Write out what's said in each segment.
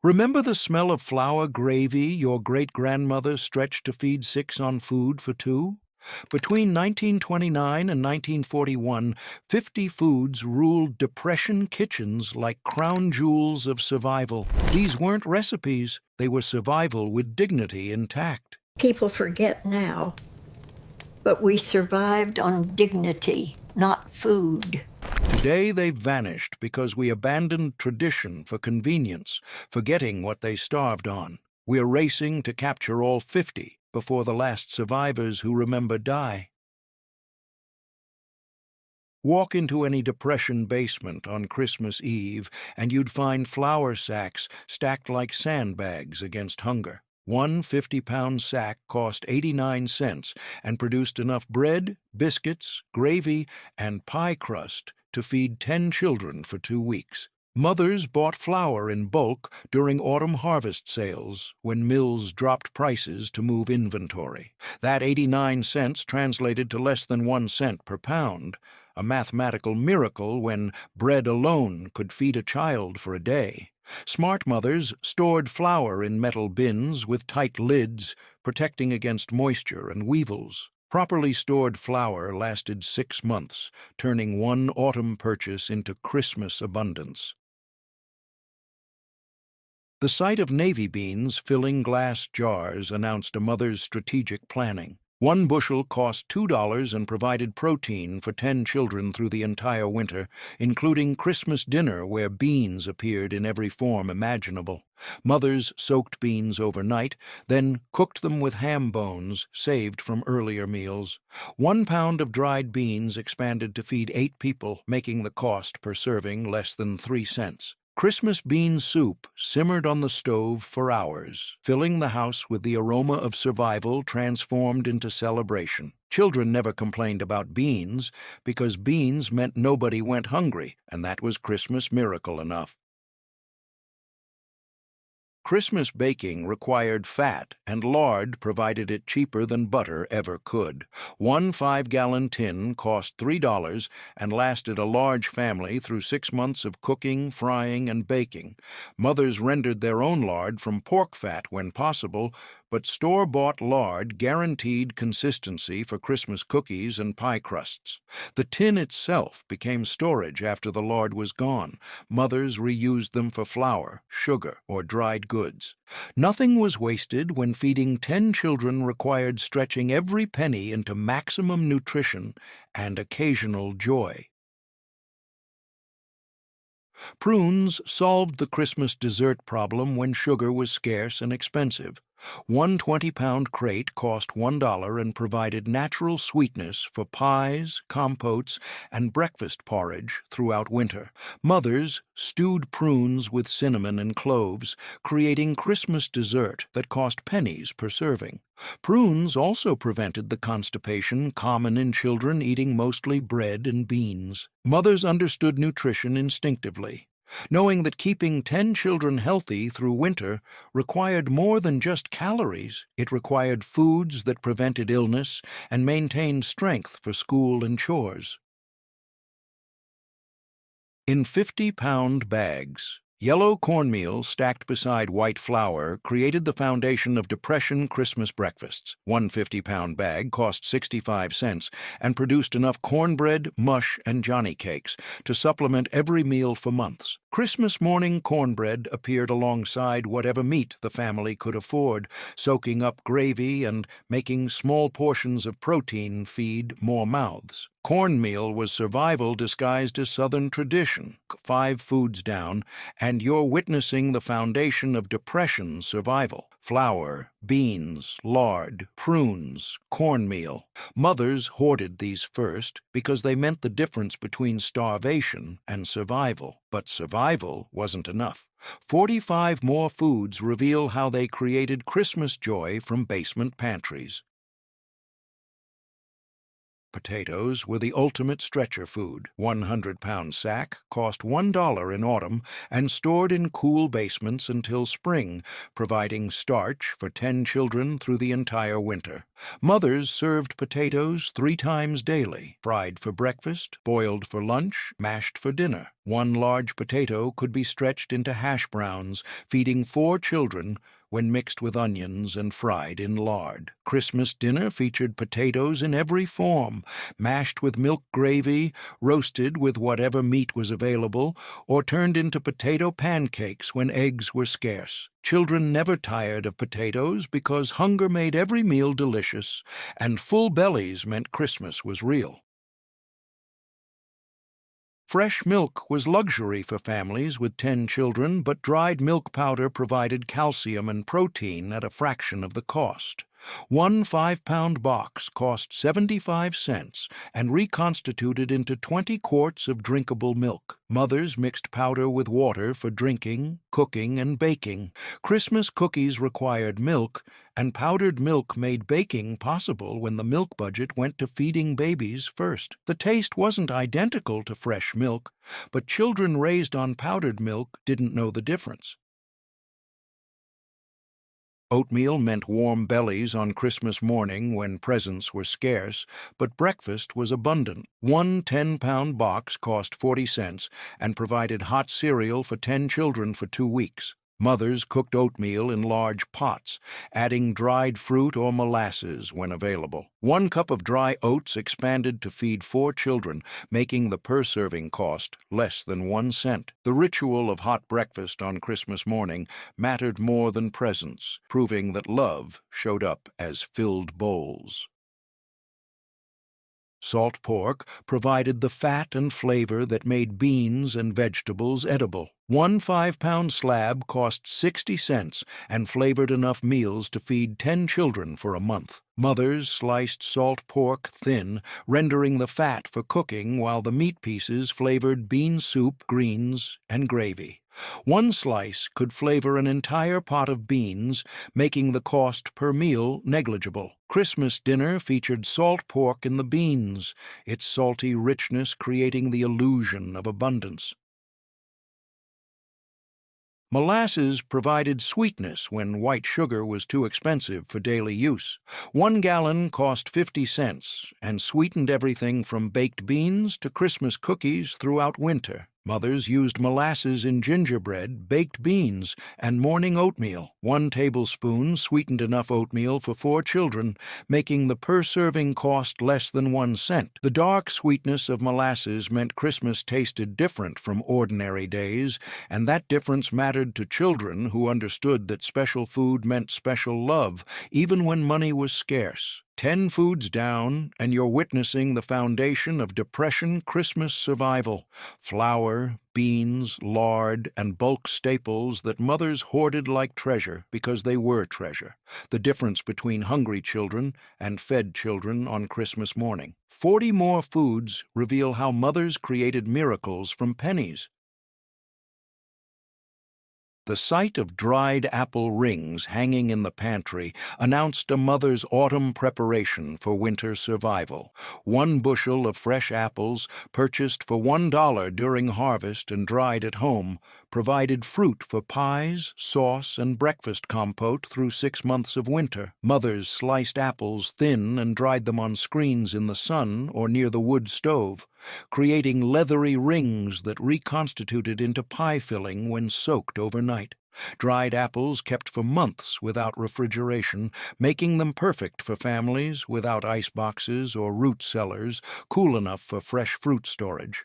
Remember the smell of flour gravy your great-grandmother stretched to feed six on food for two? Between 1929 and 1941, 50 foods ruled Depression kitchens like crown jewels of survival. These weren't recipes, they were survival with dignity intact. People forget now, but we survived on dignity, not food. Today they've vanished because we abandoned tradition for convenience, forgetting what they starved on. We're racing to capture all 50 before the last survivors who remember die. Walk into any Depression basement on Christmas Eve, and you'd find flour sacks stacked like sandbags against hunger. One 50-pound sack cost 89 cents and produced enough bread, biscuits, gravy, and pie crust to feed 10 children for 2 weeks. Mothers bought flour in bulk during autumn harvest sales when mills dropped prices to move inventory. That 89 cents translated to less than 1 cent per pound, a mathematical miracle when bread alone could feed a child for a day. Smart mothers stored flour in metal bins with tight lids, protecting against moisture and weevils. Properly stored flour lasted 6 months, turning one autumn purchase into Christmas abundance. The sight of navy beans filling glass jars announced a mother's strategic planning. 1 bushel cost $2 and provided protein for 10 children through the entire winter, including Christmas dinner where beans appeared in every form imaginable. Mothers soaked beans overnight, then cooked them with ham bones saved from earlier meals. 1 pound of dried beans expanded to feed 8 people, making the cost per serving less than 3 cents. Christmas bean soup simmered on the stove for hours, filling the house with the aroma of survival transformed into celebration. Children never complained about beans because beans meant nobody went hungry, and that was Christmas miracle enough. Christmas baking required fat, and lard provided it cheaper than butter ever could. 1 5-gallon tin cost $3 and lasted a large family through 6 months of cooking, frying, and baking. Mothers rendered their own lard from pork fat when possible, but store-bought lard guaranteed consistency for Christmas cookies and pie crusts. The tin itself became storage after the lard was gone. Mothers reused them for flour, sugar, or dried goods. Nothing was wasted when feeding 10 children required stretching every penny into maximum nutrition and occasional joy. Prunes solved the Christmas dessert problem when sugar was scarce and expensive. 1 20-pound crate cost $1 and provided natural sweetness for pies, compotes, and breakfast porridge throughout winter. Mothers stewed prunes with cinnamon and cloves, creating Christmas dessert that cost pennies per serving. Prunes also prevented the constipation common in children eating mostly bread and beans. Mothers understood nutrition instinctively, knowing that keeping 10 children healthy through winter required more than just calories. It required foods that prevented illness and maintained strength for school and chores. In 50-pound bags, yellow cornmeal stacked beside white flour created the foundation of Depression Christmas breakfasts. 1 50-pound bag cost 65 cents and produced enough cornbread, mush, and Johnny cakes to supplement every meal for months. Christmas morning cornbread appeared alongside whatever meat the family could afford, soaking up gravy and making small portions of protein feed more mouths. Cornmeal was survival disguised as Southern tradition. 5 foods down, and you're witnessing the foundation of Depression survival. Flour, beans, lard, prunes, cornmeal. Mothers hoarded these first because they meant the difference between starvation and survival. But survival wasn't enough. 45 more foods reveal how they created Christmas joy from basement pantries. potatoes were the ultimate stretcher food. 100-pound sack cost $1 in autumn and stored in cool basements until spring, providing starch for 10 children through the entire winter. Mothers served potatoes 3 times daily, fried for breakfast, boiled for lunch, mashed for dinner. One large potato could be stretched into hash browns, feeding 4 children when mixed with onions and fried in lard. Christmas dinner featured potatoes in every form, mashed with milk gravy, roasted with whatever meat was available, or turned into potato pancakes when eggs were scarce. Children never tired of potatoes because hunger made every meal delicious, and full bellies meant Christmas was real. Fresh milk was luxury for families with 10 children, but dried milk powder provided calcium and protein at a fraction of the cost. One 5-pound box cost 75 cents and reconstituted into 20 quarts of drinkable milk. Mothers mixed powder with water for drinking, cooking, and baking. Christmas cookies required milk, and powdered milk made baking possible when the milk budget went to feeding babies first. The taste wasn't identical to fresh milk, but children raised on powdered milk didn't know the difference. Oatmeal meant warm bellies on Christmas morning when presents were scarce, but breakfast was abundant. One 10-pound box cost 40 cents and provided hot cereal for 10 children for 2 weeks. Mothers cooked oatmeal in large pots, adding dried fruit or molasses when available. 1 cup of dry oats expanded to feed 4 children, making the per-serving cost less than 1 cent. The ritual of hot breakfast on Christmas morning mattered more than presents, proving that love showed up as filled bowls. Salt pork provided the fat and flavor that made beans and vegetables edible. One 5-pound slab cost 60 cents and flavored enough meals to feed 10 children for a month. Mothers sliced salt pork thin, rendering the fat for cooking while the meat pieces flavored bean soup, greens, and gravy. 1 slice could flavor an entire pot of beans, making the cost per meal negligible. Christmas dinner featured salt pork in the beans, its salty richness creating the illusion of abundance. Molasses provided sweetness when white sugar was too expensive for daily use. 1 gallon cost 50 cents and sweetened everything from baked beans to Christmas cookies throughout winter. Mothers used molasses in gingerbread, baked beans, and morning oatmeal. 1 tablespoon sweetened enough oatmeal for 4 children, making the per-serving cost less than 1 cent. The dark sweetness of molasses meant Christmas tasted different from ordinary days, and that difference mattered to children who understood that special food meant special love, even when money was scarce. 10 foods down, and you're witnessing the foundation of Depression Christmas survival. Flour, beans, lard, and bulk staples that mothers hoarded like treasure because they were treasure. The difference between hungry children and fed children on Christmas morning. 40 more foods reveal how mothers created miracles from pennies. The sight of dried apple rings hanging in the pantry announced a mother's autumn preparation for winter survival. 1 bushel of fresh apples, purchased for $1 during harvest and dried at home, provided fruit for pies, sauce, and breakfast compote through 6 months of winter. Mothers sliced apples thin and dried them on screens in the sun or near the wood stove, creating leathery rings that reconstituted into pie filling when soaked overnight. Dried apples kept for months without refrigeration, making them perfect for families without ice boxes or root cellars, cool enough for fresh fruit storage.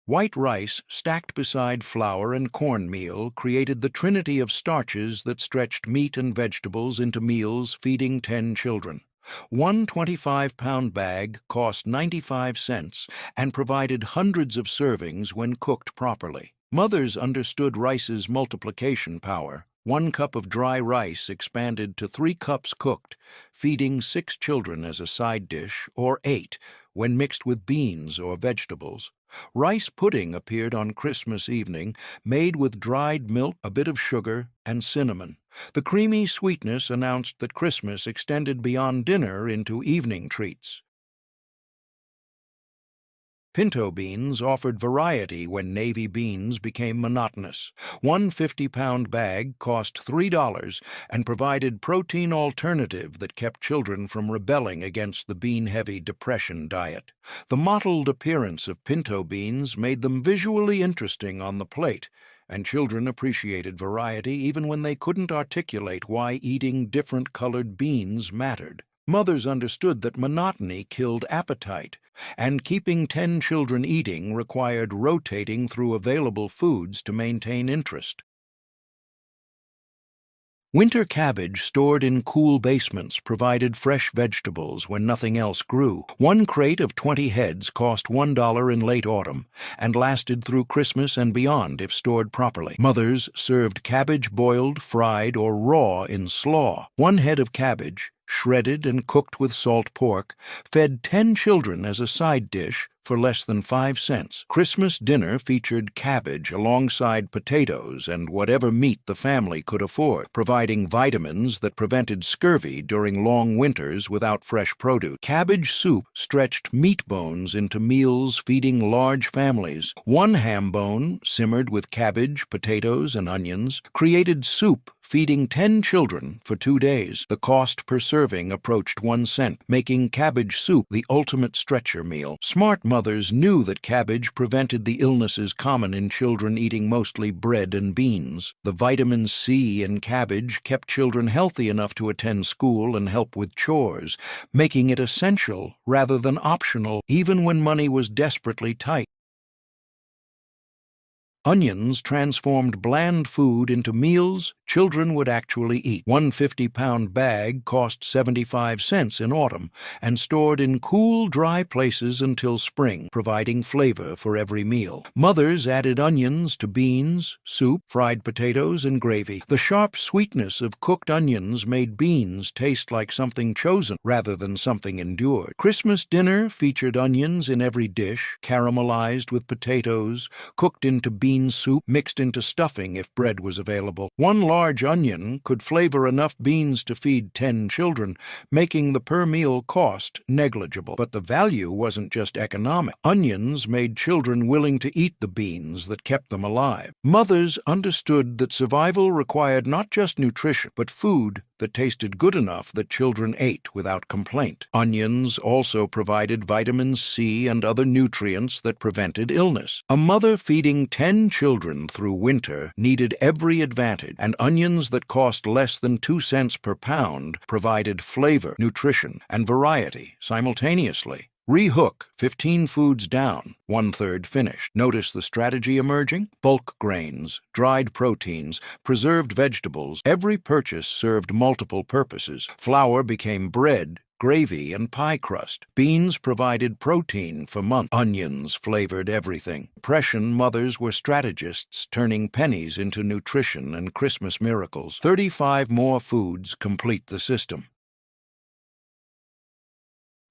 White rice stacked beside flour and cornmeal created the trinity of starches that stretched meat and vegetables into meals feeding 10 children. 1 25-pound bag cost 95 cents and provided hundreds of servings when cooked properly. Mothers understood rice's multiplication power. 1 cup of dry rice expanded to 3 cups cooked, feeding 6 children as a side dish, or 8 when mixed with beans or vegetables. Rice pudding appeared on Christmas evening, made with dried milk, a bit of sugar, and cinnamon. The creamy sweetness announced that Christmas extended beyond dinner into evening treats. Pinto beans offered variety when navy beans became monotonous. One 50-pound bag cost $3 and provided protein alternative that kept children from rebelling against the bean-heavy depression diet. The mottled appearance of pinto beans made them visually interesting on the plate, and children appreciated variety even when they couldn't articulate why eating different colored beans mattered. Mothers understood that monotony killed appetite, and keeping 10 children eating required rotating through available foods to maintain interest. Winter cabbage stored in cool basements provided fresh vegetables when nothing else grew. One crate of 20 heads cost $1 in late autumn and lasted through Christmas and beyond if stored properly. Mothers served cabbage boiled, fried, or raw in slaw. One head of cabbage, shredded and cooked with salt pork, fed 10 children as a side dish for less than 5 cents. Christmas dinner featured cabbage alongside potatoes and whatever meat the family could afford, providing vitamins that prevented scurvy during long winters without fresh produce. Cabbage soup stretched meat bones into meals feeding large families. One ham bone, simmered with cabbage, potatoes, and onions, created soup feeding 10 children for 2 days. The cost per serving approached 1 cent, making cabbage soup the ultimate stretcher meal. Smart mothers knew that cabbage prevented the illnesses common in children eating mostly bread and beans. The vitamin C in cabbage kept children healthy enough to attend school and help with chores, making it essential rather than optional, even when money was desperately tight. Onions transformed bland food into meals children would actually eat. One 50-pound bag cost 75 cents in autumn and stored in cool, dry places until spring, providing flavor for every meal. Mothers added onions to beans, soup, fried potatoes, and gravy. The sharp sweetness of cooked onions made beans taste like something chosen rather than something endured. Christmas dinner featured onions in every dish, caramelized with potatoes, cooked into bean soup, mixed into stuffing if bread was available. One large onion could flavor enough beans to feed 10 children, making the per-meal cost negligible. But the value wasn't just economic. Onions made children willing to eat the beans that kept them alive. Mothers understood that survival required not just nutrition, but food that tasted good enough that children ate without complaint. Onions also provided vitamin C and other nutrients that prevented illness. A mother feeding 10 children through winter needed every advantage, and onions that cost less than 2 cents per pound provided flavor, nutrition, and variety simultaneously. Rehook 15 foods down, 1/3 finished. Notice the strategy emerging? Bulk grains, dried proteins, preserved vegetables. Every purchase served multiple purposes. Flour became bread, gravy, and pie crust. Beans provided protein for months. Onions flavored everything. Depression mothers were strategists, turning pennies into nutrition and Christmas miracles. 35 more foods complete the system.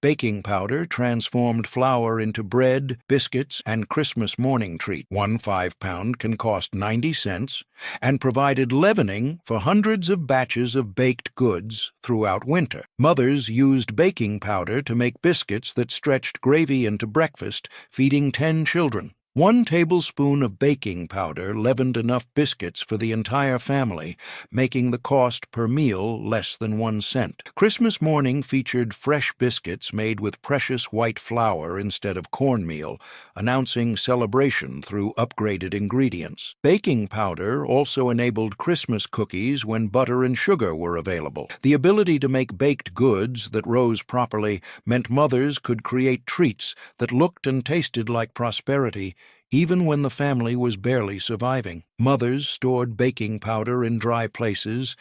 Baking powder transformed flour into bread, biscuits, and Christmas morning treat. One 5-pound can cost 90 cents and provided leavening for hundreds of batches of baked goods throughout winter. Mothers used baking powder to make biscuits that stretched gravy into breakfast, feeding 10 children. 1 tablespoon of baking powder leavened enough biscuits for the entire family, making the cost per meal less than 1 cent. Christmas morning featured fresh biscuits made with precious white flour instead of cornmeal, announcing celebration through upgraded ingredients. Baking powder also enabled Christmas cookies when butter and sugar were available. The ability to make baked goods that rose properly meant mothers could create treats that looked and tasted like prosperity, even when the family was barely surviving. Mothers stored baking powder in dry places,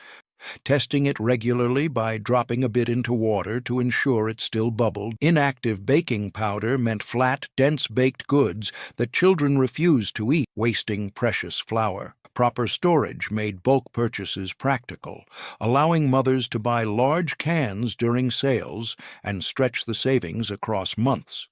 testing it regularly by dropping a bit into water to ensure it still bubbled. Inactive baking powder meant flat, dense baked goods that children refused to eat, wasting precious flour. Proper storage made bulk purchases practical, allowing mothers to buy large cans during sales and stretch the savings across months.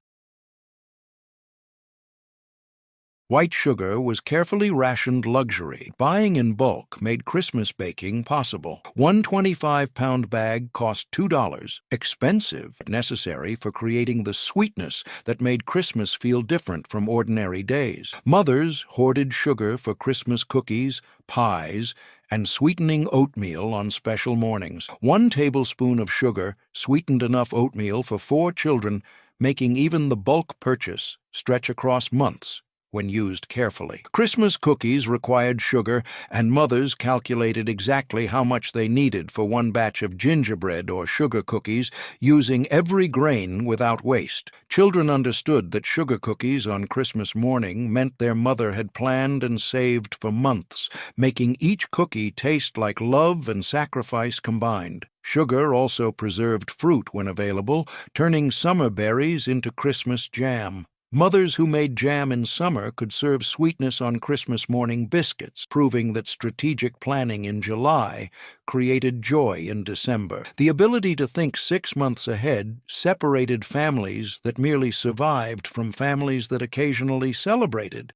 White sugar was carefully rationed luxury. Buying in bulk made Christmas baking possible. One 25-pound bag cost $2, expensive but necessary for creating the sweetness that made Christmas feel different from ordinary days. Mothers hoarded sugar for Christmas cookies, pies, and sweetening oatmeal on special mornings. 1 tablespoon of sugar sweetened enough oatmeal for 4 children, making even the bulk purchase stretch across months when used carefully. Christmas cookies required sugar, and mothers calculated exactly how much they needed for 1 batch of gingerbread or sugar cookies, using every grain without waste. Children understood that sugar cookies on Christmas morning meant their mother had planned and saved for months, making each cookie taste like love and sacrifice combined. Sugar also preserved fruit when available, turning summer berries into Christmas jam. Mothers who made jam in summer could serve sweetness on Christmas morning biscuits, proving that strategic planning in July created joy in December. The ability to think 6 months ahead separated families that merely survived from families that occasionally celebrated.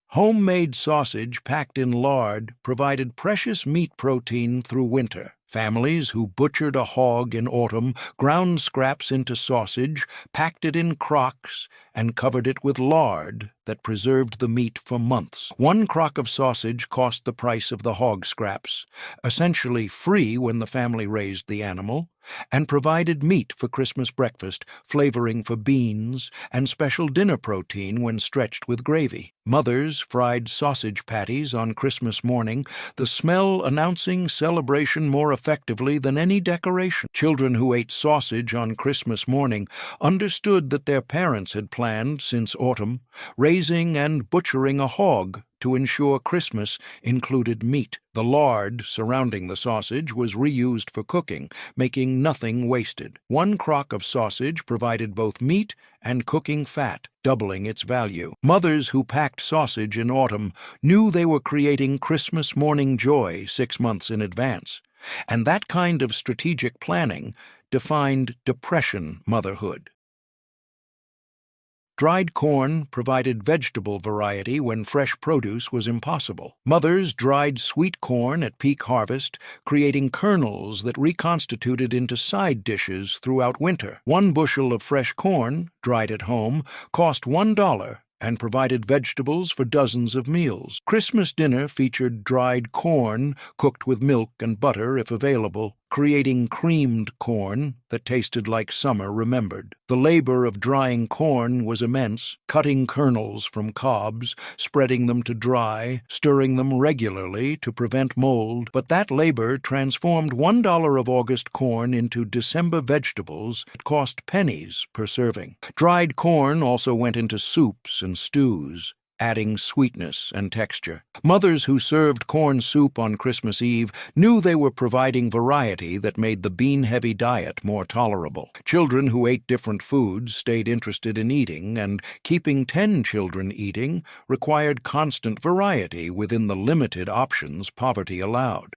Homemade sausage packed in lard provided precious meat protein through winter. Families who butchered a hog in autumn ground scraps into sausage, packed it in crocks, and covered it with lard that preserved the meat for months. 1 crock of sausage cost the price of the hog scraps, essentially free when the family raised the animal, and provided meat for Christmas breakfast, flavoring for beans, and special dinner protein when stretched with gravy. Mothers fried sausage patties on Christmas morning, the smell announcing celebration more effectively than any decoration. Children who ate sausage on Christmas morning understood that their parents had planned since autumn, raising and butchering a hog to ensure Christmas included meat. The lard surrounding the sausage was reused for cooking, making nothing wasted. 1 crock of sausage provided both meat and cooking fat, doubling its value. Mothers who packed sausage in autumn knew they were creating Christmas morning joy 6 months in advance. And that kind of strategic planning defined Depression motherhood. Dried corn provided vegetable variety when fresh produce was impossible. Mothers dried sweet corn at peak harvest, creating kernels that reconstituted into side dishes throughout winter. 1 bushel of fresh corn, dried at home, cost $1 and provided vegetables for dozens of meals. Christmas dinner featured dried corn cooked with milk and butter if available, creating creamed corn that tasted like summer remembered. The labor of drying corn was immense, cutting kernels from cobs, spreading them to dry, stirring them regularly to prevent mold, but that labor transformed $1 of August corn into December vegetables that cost pennies per serving. Dried corn also went into soups and stews, adding sweetness and texture. Mothers who served corn soup on Christmas Eve knew they were providing variety that made the bean-heavy diet more tolerable. Children who ate different foods stayed interested in eating, and keeping 10 children eating required constant variety within the limited options poverty allowed.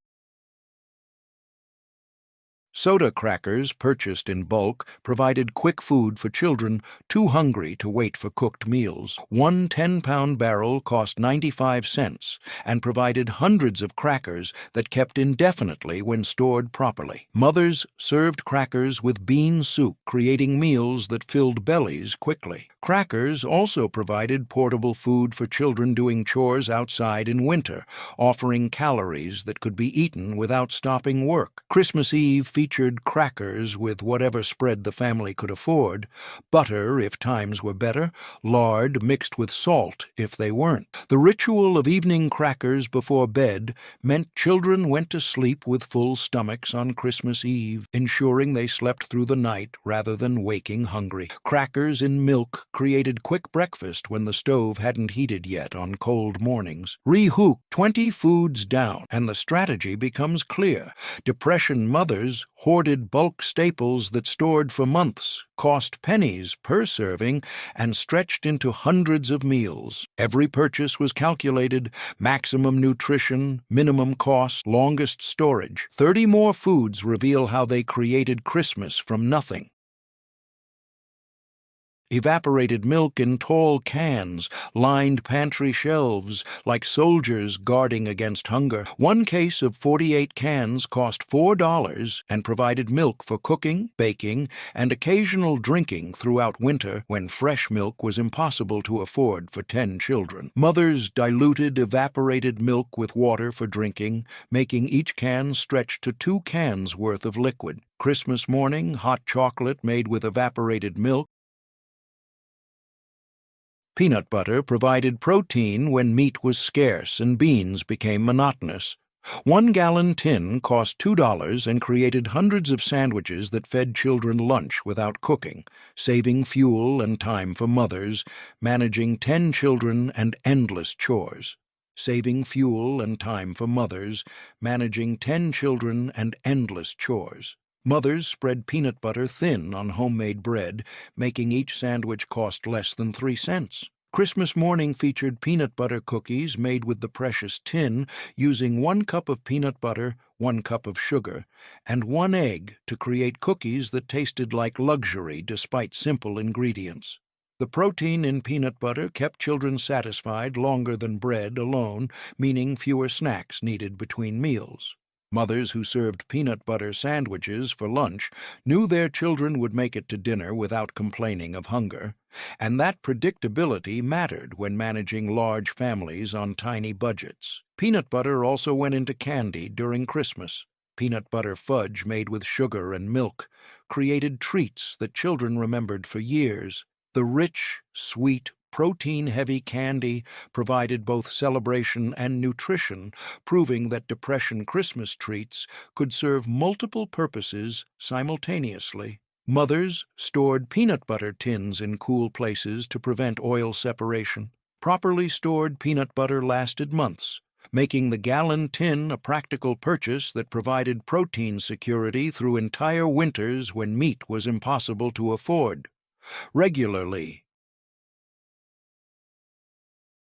Soda crackers purchased in bulk provided quick food for children too hungry to wait for cooked meals. 1 10-pound barrel cost 95 cents and provided hundreds of crackers that kept indefinitely when stored properly. Mothers served crackers with bean soup, creating meals that filled bellies quickly. Crackers also provided portable food for children doing chores outside in winter, offering calories that could be eaten without stopping work. Christmas Eve featured crackers with whatever spread the family could afford, butter if times were better, lard mixed with salt if they weren't. The ritual of evening crackers before bed meant children went to sleep with full stomachs on Christmas Eve, ensuring they slept through the night rather than waking hungry. Crackers in milk created quick breakfast when the stove hadn't heated yet on cold mornings. Rehook 20 foods down, and the strategy becomes clear. Depression mothers hoarded bulk staples that stored for months, cost pennies per serving, and stretched into hundreds of meals. Every purchase was calculated: maximum nutrition, minimum cost, longest storage. 30 more foods reveal how they created Christmas from nothing. evaporated milk in tall cans lined pantry shelves like soldiers guarding against hunger. One case of 48 cans cost $4 and provided milk for cooking, baking, and occasional drinking throughout winter when fresh milk was impossible to afford for 10 children. Mothers diluted evaporated milk with water for drinking, making each can stretch to 2 cans worth of liquid. Christmas morning, hot chocolate made with evaporated milk. Peanut butter provided protein when meat was scarce and beans became monotonous. 1-gallon tin cost $2 and created hundreds of sandwiches that fed children lunch without cooking, saving fuel and time for mothers, managing 10 children and endless chores. Saving fuel and time for mothers, managing 10 children and endless chores. Mothers spread peanut butter thin on homemade bread, making each sandwich cost less than 3 cents. Christmas morning featured peanut butter cookies made with the precious tin, using 1 cup of peanut butter, 1 cup of sugar, and 1 egg to create cookies that tasted like luxury despite simple ingredients. The protein in peanut butter kept children satisfied longer than bread alone, meaning fewer snacks needed between meals. Mothers who served peanut butter sandwiches for lunch knew their children would make it to dinner without complaining of hunger, and that predictability mattered when managing large families on tiny budgets. Peanut butter also went into candy during Christmas. Peanut butter fudge made with sugar and milk created treats that children remembered for years. The rich, sweet, protein-heavy candy provided both celebration and nutrition, proving that Depression Christmas treats could serve multiple purposes simultaneously. Mothers stored peanut butter tins in cool places to prevent oil separation. Properly stored peanut butter lasted months, making the gallon tin a practical purchase that provided protein security through entire winters when meat was impossible to afford. Regularly,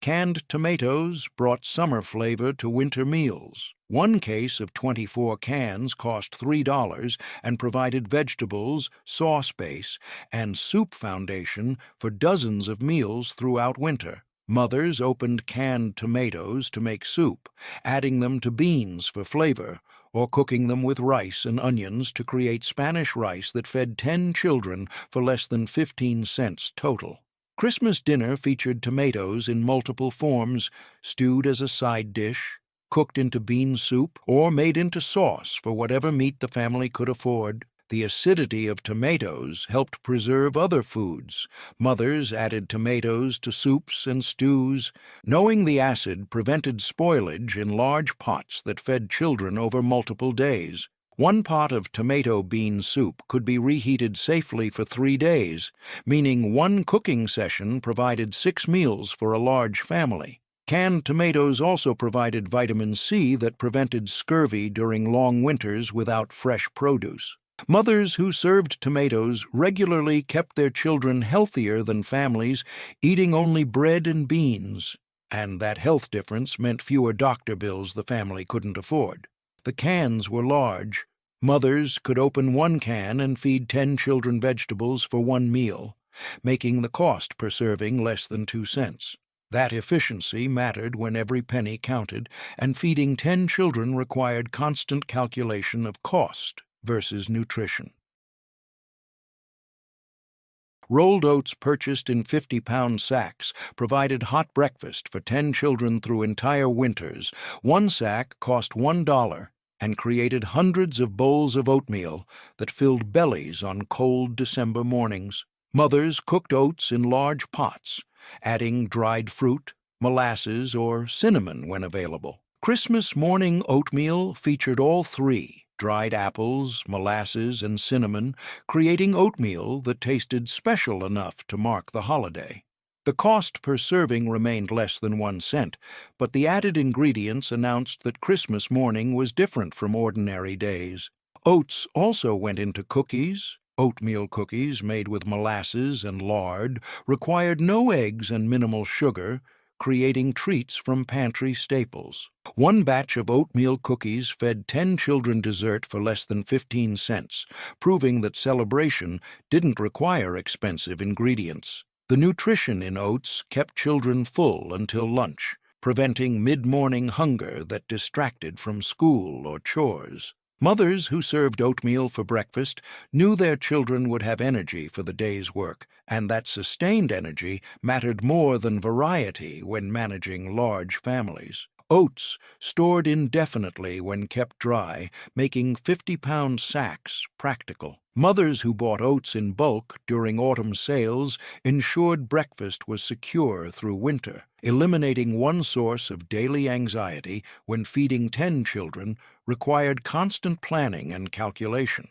canned tomatoes brought summer flavor to winter meals. 1 case of 24 cans cost $3 and provided vegetables, sauce base, and soup foundation for dozens of meals throughout winter. Mothers opened canned tomatoes to make soup, adding them to beans for flavor, or cooking them with rice and onions to create Spanish rice that fed 10 children for less than 15 cents total. Christmas dinner featured tomatoes in multiple forms, stewed as a side dish, cooked into bean soup, or made into sauce for whatever meat the family could afford. The acidity of tomatoes helped preserve other foods. Mothers added tomatoes to soups and stews, knowing the acid prevented spoilage in large pots that fed children over multiple days. 1 pot of tomato bean soup could be reheated safely for 3 days, meaning 1 cooking session provided 6 meals for a large family. Canned tomatoes also provided vitamin C that prevented scurvy during long winters without fresh produce. Mothers who served tomatoes regularly kept their children healthier than families eating only bread and beans, and that health difference meant fewer doctor bills the family couldn't afford. The cans were large. Mothers could open 1 can and feed 10 children vegetables for 1 meal, making the cost per serving less than 2 cents. That efficiency mattered when every penny counted, and feeding 10 children required constant calculation of cost versus nutrition. Rolled oats purchased in 50-pound sacks provided hot breakfast for 10 children through entire winters. 1 sack cost $1 and created hundreds of bowls of oatmeal that filled bellies on cold December mornings. Mothers cooked oats in large pots, adding dried fruit, molasses, or cinnamon when available. Christmas morning oatmeal featured all 3, dried apples, molasses, and cinnamon, creating oatmeal that tasted special enough to mark the holiday. The cost per serving remained less than 1 cent, but the added ingredients announced that Christmas morning was different from ordinary days. Oats also went into cookies. Oatmeal cookies made with molasses and lard required no eggs and minimal sugar, creating treats from pantry staples. One batch of oatmeal cookies fed 10 children dessert for less than 15 cents, proving that celebration didn't require expensive ingredients. The nutrition in oats kept children full until lunch, preventing mid-morning hunger that distracted from school or chores. Mothers who served oatmeal for breakfast knew their children would have energy for the day's work, and that sustained energy mattered more than variety when managing large families. Oats stored indefinitely when kept dry, making 50-pound sacks practical. Mothers who bought oats in bulk during autumn sales ensured breakfast was secure through winter, eliminating one source of daily anxiety when feeding 10 children required constant planning and calculation.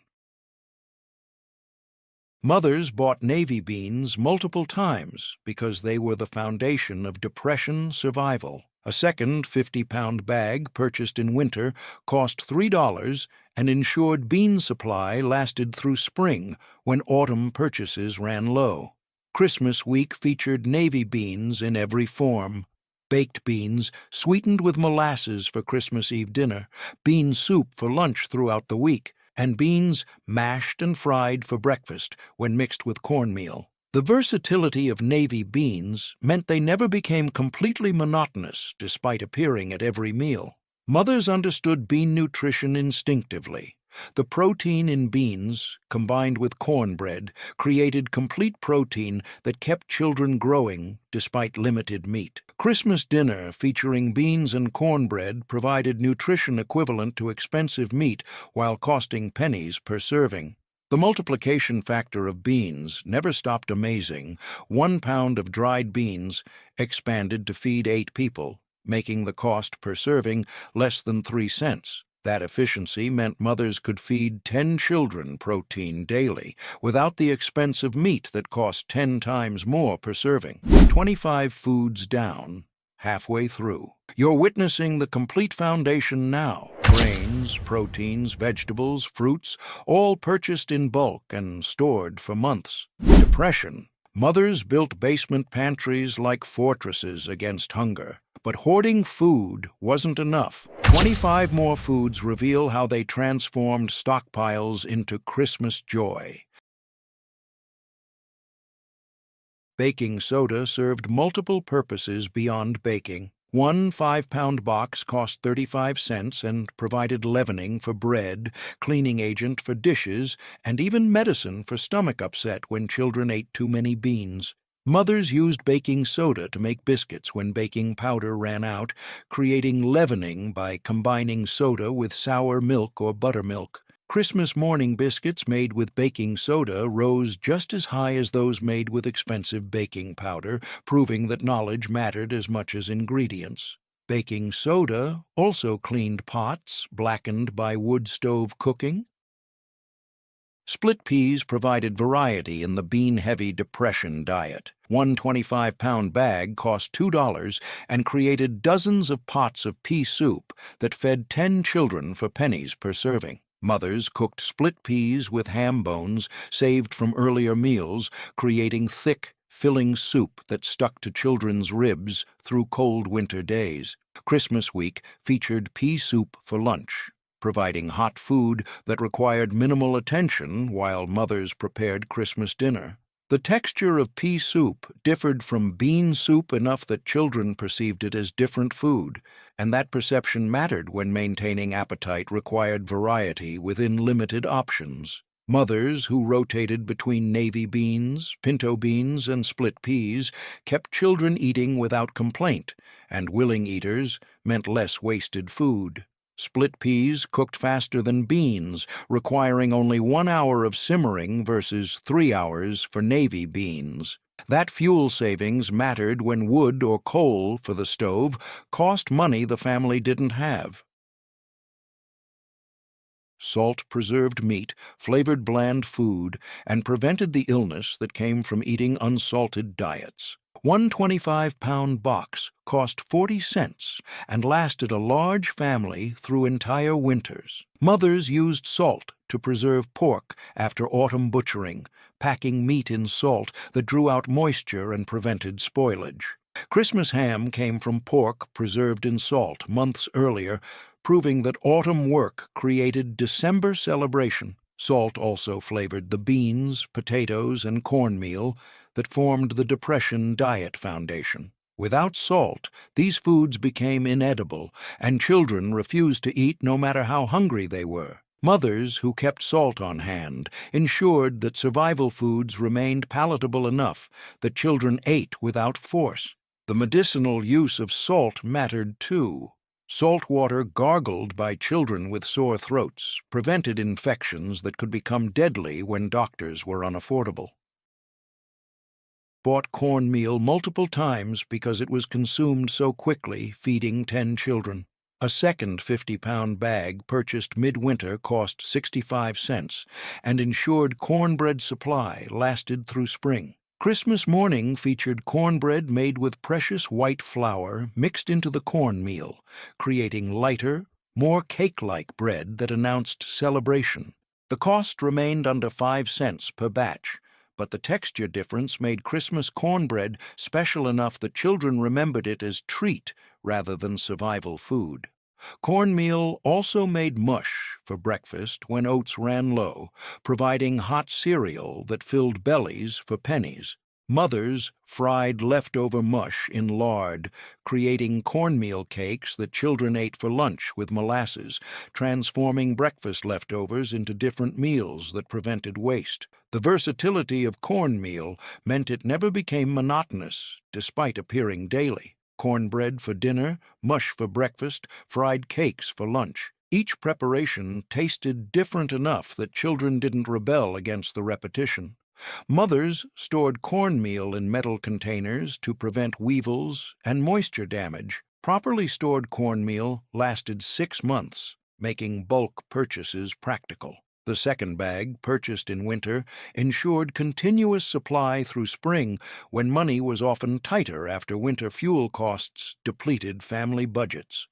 Mothers bought navy beans multiple times because they were the foundation of Depression survival. A second 50-pound bag purchased in winter cost $3 and ensured bean supply lasted through spring when autumn purchases ran low. Christmas week featured navy beans in every form. Baked beans, sweetened with molasses for Christmas Eve dinner, bean soup for lunch throughout the week, and beans mashed and fried for breakfast when mixed with cornmeal. The versatility of navy beans meant they never became completely monotonous despite appearing at every meal. Mothers understood bean nutrition instinctively. The protein in beans, combined with cornbread, created complete protein that kept children growing despite limited meat. Christmas dinner featuring beans and cornbread provided nutrition equivalent to expensive meat while costing pennies per serving. The multiplication factor of beans never stopped amazing. 1 pound of dried beans expanded to feed 8 people, making the cost per serving less than 3 cents. That efficiency meant mothers could feed 10 children protein daily without the expense of meat that cost 10 times more per serving. 25 foods down, halfway through. You're witnessing the complete foundation now. Grains, proteins, vegetables, fruits, all purchased in bulk and stored for months. Depression. Mothers built basement pantries like fortresses against hunger. But hoarding food wasn't enough. 25 more foods reveal how they transformed stockpiles into Christmas joy. Baking soda served multiple purposes beyond baking. One 5-pound box cost 35 cents and provided leavening for bread, cleaning agent for dishes, and even medicine for stomach upset when children ate too many beans. Mothers used baking soda to make biscuits when baking powder ran out, creating leavening by combining soda with sour milk or buttermilk. Christmas morning biscuits made with baking soda rose just as high as those made with expensive baking powder, proving that knowledge mattered as much as ingredients. Baking soda also cleaned pots blackened by wood stove cooking. Split peas provided variety in the bean-heavy Depression diet. One 25-pound bag cost $2 and created dozens of pots of pea soup that fed 10 children for pennies per serving. Mothers cooked split peas with ham bones saved from earlier meals, creating thick, filling soup that stuck to children's ribs through cold winter days. Christmas week featured pea soup for lunch, providing hot food that required minimal attention while mothers prepared Christmas dinner. The texture of pea soup differed from bean soup enough that children perceived it as different food, and that perception mattered when maintaining appetite required variety within limited options. Mothers who rotated between navy beans, pinto beans, and split peas kept children eating without complaint, and willing eaters meant less wasted food. Split peas cooked faster than beans, requiring only 1 hour of simmering versus 3 hours for navy beans. That fuel savings mattered when wood or coal for the stove cost money the family didn't have. Salt preserved meat, flavored bland food, and prevented the illness that came from eating unsalted diets. One 25-pound box cost 40 cents and lasted a large family through entire winters. Mothers used salt to preserve pork after autumn butchering, packing meat in salt that drew out moisture and prevented spoilage. Christmas ham came from pork preserved in salt months earlier, proving that autumn work created December celebration. Salt also flavored the beans, potatoes, and cornmeal that formed the Depression diet foundation. Without salt, these foods became inedible, and children refused to eat no matter how hungry they were. Mothers who kept salt on hand ensured that survival foods remained palatable enough that children ate without force. The medicinal use of salt mattered too. Salt water gargled by children with sore throats prevented infections that could become deadly when doctors were unaffordable. Bought cornmeal multiple times because it was consumed so quickly, feeding 10 children. A second 50-pound bag purchased midwinter cost 65 cents and ensured cornbread supply lasted through spring. Christmas morning featured cornbread made with precious white flour mixed into the cornmeal, creating lighter, more cake-like bread that announced celebration. The cost remained under 5 cents per batch, but the texture difference made Christmas cornbread special enough that children remembered it as treat rather than survival food. Cornmeal also made mush for breakfast when oats ran low, providing hot cereal that filled bellies for pennies. Mothers fried leftover mush in lard, creating cornmeal cakes that children ate for lunch with molasses, transforming breakfast leftovers into different meals that prevented waste. The versatility of cornmeal meant it never became monotonous, despite appearing daily. Cornbread for dinner, mush for breakfast, fried cakes for lunch. Each preparation tasted different enough that children didn't rebel against the repetition. Mothers stored cornmeal in metal containers to prevent weevils and moisture damage. Properly stored cornmeal lasted 6 months, making bulk purchases practical. The second bag, purchased in winter, ensured continuous supply through spring when money was often tighter after winter fuel costs depleted family budgets.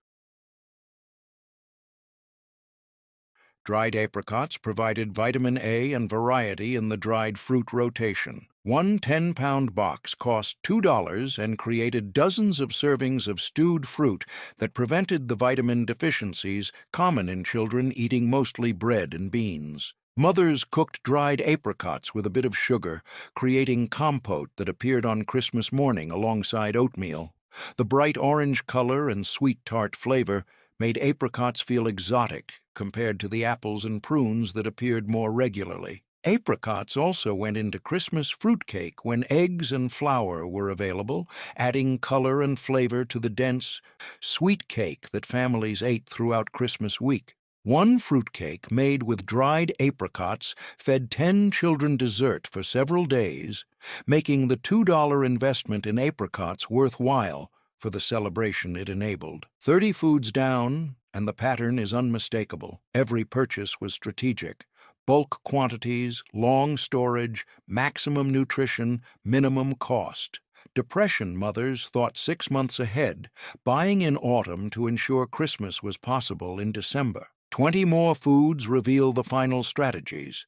Dried apricots provided vitamin A and variety in the dried fruit rotation. One 10-pound box cost $2 and created dozens of servings of stewed fruit that prevented the vitamin deficiencies common in children eating mostly bread and beans. Mothers cooked dried apricots with a bit of sugar, creating compote that appeared on Christmas morning alongside oatmeal. The bright orange color and sweet tart flavor made apricots feel exotic compared to the apples and prunes that appeared more regularly. Apricots also went into Christmas fruitcake when eggs and flour were available, adding color and flavor to the dense, sweet cake that families ate throughout Christmas week. One fruitcake made with dried apricots fed 10 children dessert for several days, making the $2 investment in apricots worthwhile for the celebration it enabled. 30 foods down, and the pattern is unmistakable. Every purchase was strategic. Bulk quantities, long storage, maximum nutrition, minimum cost. Depression mothers thought 6 months ahead, buying in autumn to ensure Christmas was possible in December. 20 more foods reveal the final strategies.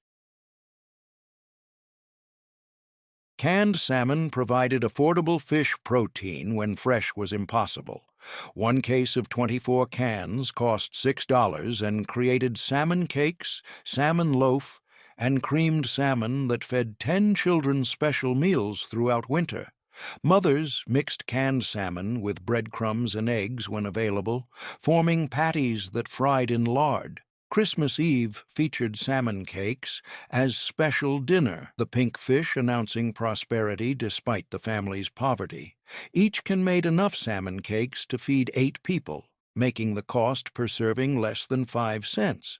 Canned salmon provided affordable fish protein when fresh was impossible. One case of 24 cans cost $6 and created salmon cakes, salmon loaf, and creamed salmon that fed 10 children special meals throughout winter. Mothers mixed canned salmon with breadcrumbs and eggs when available, forming patties that fried in lard. Christmas Eve featured salmon cakes as special dinner, the pink fish announcing prosperity despite the family's poverty. Each can made enough salmon cakes to feed 8 people, making the cost per serving less than 5 cents.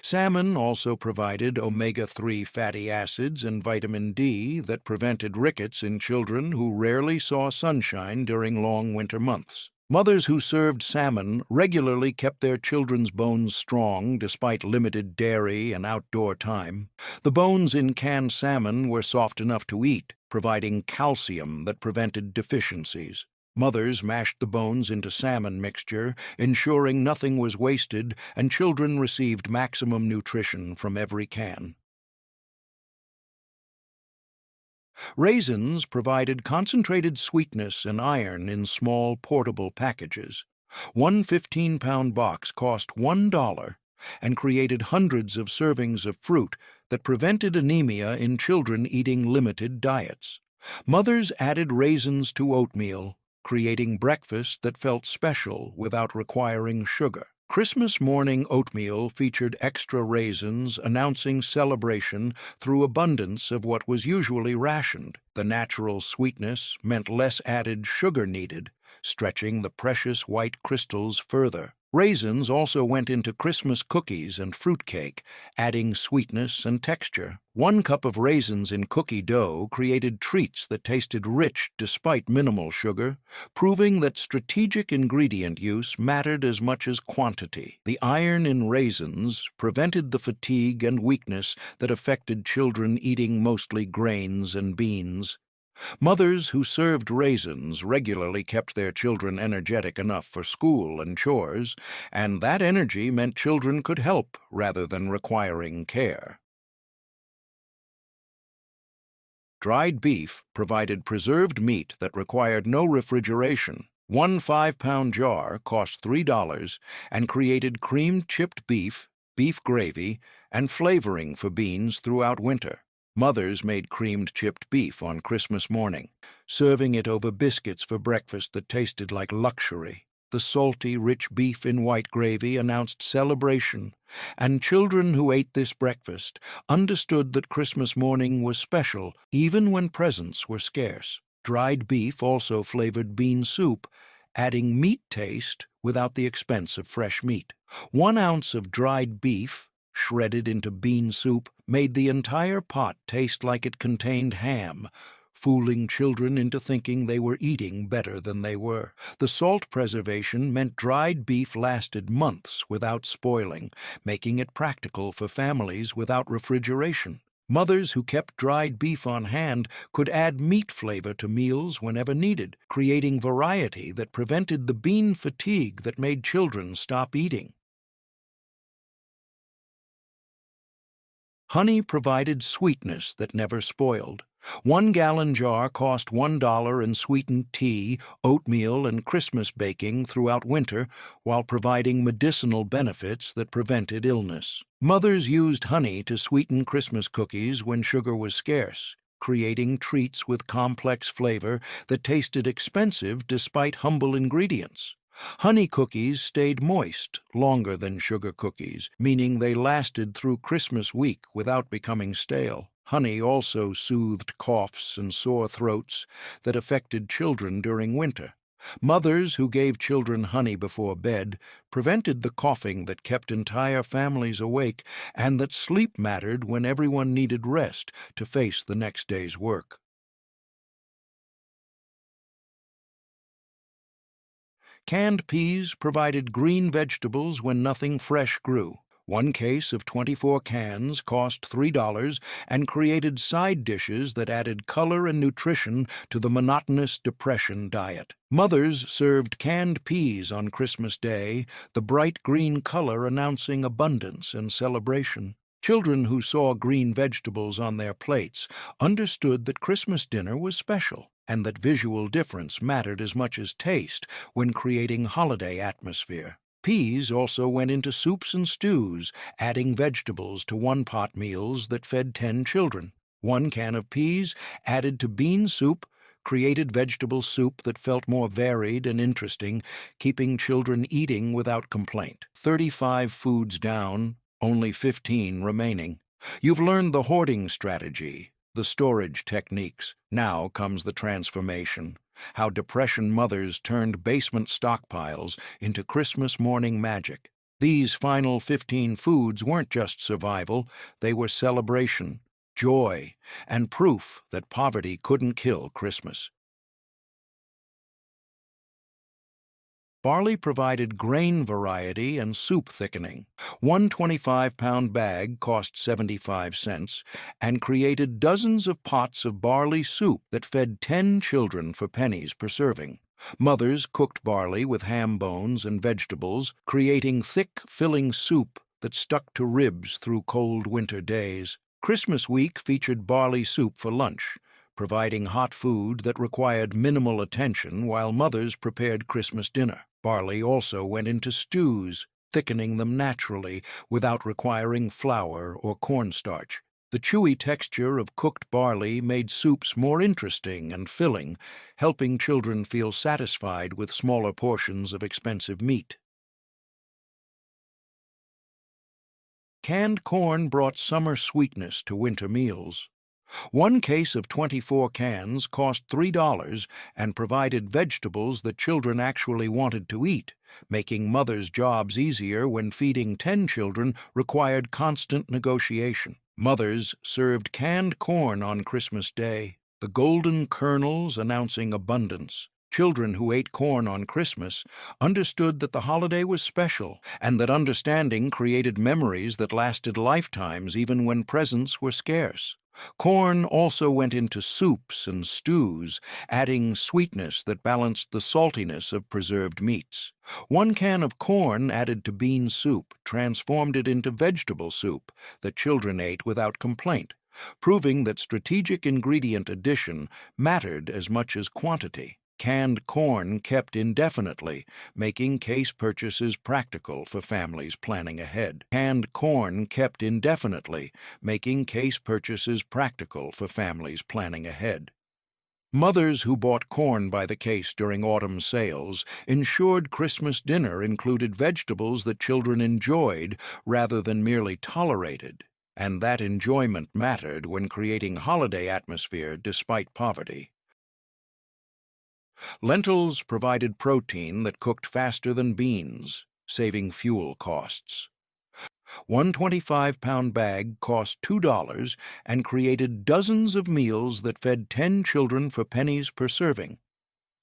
Salmon also provided omega-3 fatty acids and vitamin D that prevented rickets in children who rarely saw sunshine during long winter months. Mothers who served salmon regularly kept their children's bones strong despite limited dairy and outdoor time. The bones in canned salmon were soft enough to eat, providing calcium that prevented deficiencies. Mothers mashed the bones into salmon mixture, ensuring nothing was wasted and children received maximum nutrition from every can. Raisins provided concentrated sweetness and iron in small, portable packages. One 15-pound box cost $1 and created hundreds of servings of fruit that prevented anemia in children eating limited diets. Mothers added raisins to oatmeal, creating breakfast that felt special without requiring sugar. Christmas morning oatmeal featured extra raisins, announcing celebration through abundance of what was usually rationed. The natural sweetness meant less added sugar needed, stretching the precious white crystals further. Raisins also went into Christmas cookies and fruitcake, adding sweetness and texture. 1 cup of raisins in cookie dough created treats that tasted rich despite minimal sugar, proving that strategic ingredient use mattered as much as quantity. The iron in raisins prevented the fatigue and weakness that affected children eating mostly grains and beans. Mothers who served raisins regularly kept their children energetic enough for school and chores, and that energy meant children could help rather than requiring care. Dried beef provided preserved meat that required no refrigeration. One 5-pound jar cost $3 and created creamed chipped beef, beef gravy, and flavoring for beans throughout winter. Mothers made creamed chipped beef on Christmas morning, serving it over biscuits for breakfast that tasted like luxury. The salty, rich beef in white gravy announced celebration, and children who ate this breakfast understood that Christmas morning was special even when presents were scarce. Dried beef also flavored bean soup, adding meat taste without the expense of fresh meat. 1 ounce of dried beef, shredded into bean soup, made the entire pot taste like it contained ham, fooling children into thinking they were eating better than they were. The salt preservation meant dried beef lasted months without spoiling, making it practical for families without refrigeration. Mothers who kept dried beef on hand could add meat flavor to meals whenever needed, creating variety that prevented the bean fatigue that made children stop eating. Honey provided sweetness that never spoiled. 1-gallon jar cost $1 in sweetened tea, oatmeal, and Christmas baking throughout winter, while providing medicinal benefits that prevented illness. Mothers used honey to sweeten Christmas cookies when sugar was scarce, creating treats with complex flavor that tasted expensive despite humble ingredients. Honey cookies stayed moist longer than sugar cookies, meaning they lasted through Christmas week without becoming stale. Honey also soothed coughs and sore throats that affected children during winter. Mothers who gave children honey before bed prevented the coughing that kept entire families awake and that sleep mattered when everyone needed rest to face the next day's work. Canned peas provided green vegetables when nothing fresh grew. 1 case of 24 cans cost $3 and created side dishes that added color and nutrition to the monotonous depression diet. Mothers served canned peas on Christmas Day, the bright green color announcing abundance and celebration. Children who saw green vegetables on their plates understood that Christmas dinner was special, and that visual difference mattered as much as taste when creating holiday atmosphere. Peas also went into soups and stews, adding vegetables to one-pot meals that fed 10 children. 1 can of peas added to bean soup created vegetable soup that felt more varied and interesting, keeping children eating without complaint. 35 foods down, only 15 remaining. You've learned the hoarding strategy, the storage techniques. Now comes the transformation. How depression mothers turned basement stockpiles into Christmas morning magic. These final 15 foods weren't just survival, they were celebration, joy, and proof that poverty couldn't kill Christmas. Barley provided grain variety and soup thickening. 1 25-pound bag cost 75 cents and created dozens of pots of barley soup that fed 10 children for pennies per serving. Mothers cooked barley with ham bones and vegetables, creating thick, filling soup that stuck to ribs through cold winter days. Christmas week featured barley soup for lunch, providing hot food that required minimal attention while mothers prepared Christmas dinner. Barley also went into stews, thickening them naturally without requiring flour or cornstarch. The chewy texture of cooked barley made soups more interesting and filling, helping children feel satisfied with smaller portions of expensive meat. Canned corn brought summer sweetness to winter meals. One case of 24 cans cost $3 and provided vegetables that children actually wanted to eat, making mothers' jobs easier when feeding 10 children required constant negotiation. Mothers served canned corn on Christmas Day, the golden kernels announcing abundance. Children who ate corn on Christmas understood that the holiday was special and that understanding created memories that lasted lifetimes even when presents were scarce. Corn also went into soups and stews, adding sweetness that balanced the saltiness of preserved meats. One can of corn added to bean soup transformed it into vegetable soup that children ate without complaint, proving that strategic ingredient addition mattered as much as quantity. Canned corn kept indefinitely, making case purchases practical for families planning ahead. Canned corn kept indefinitely, making case purchases practical for families planning ahead. Mothers who bought corn by the case during autumn sales ensured Christmas dinner included vegetables that children enjoyed rather than merely tolerated, and that enjoyment mattered when creating holiday atmosphere despite poverty. Lentils provided protein that cooked faster than beans, saving fuel costs. One 25-pound bag cost $2 and created dozens of meals that fed 10 children for pennies per serving.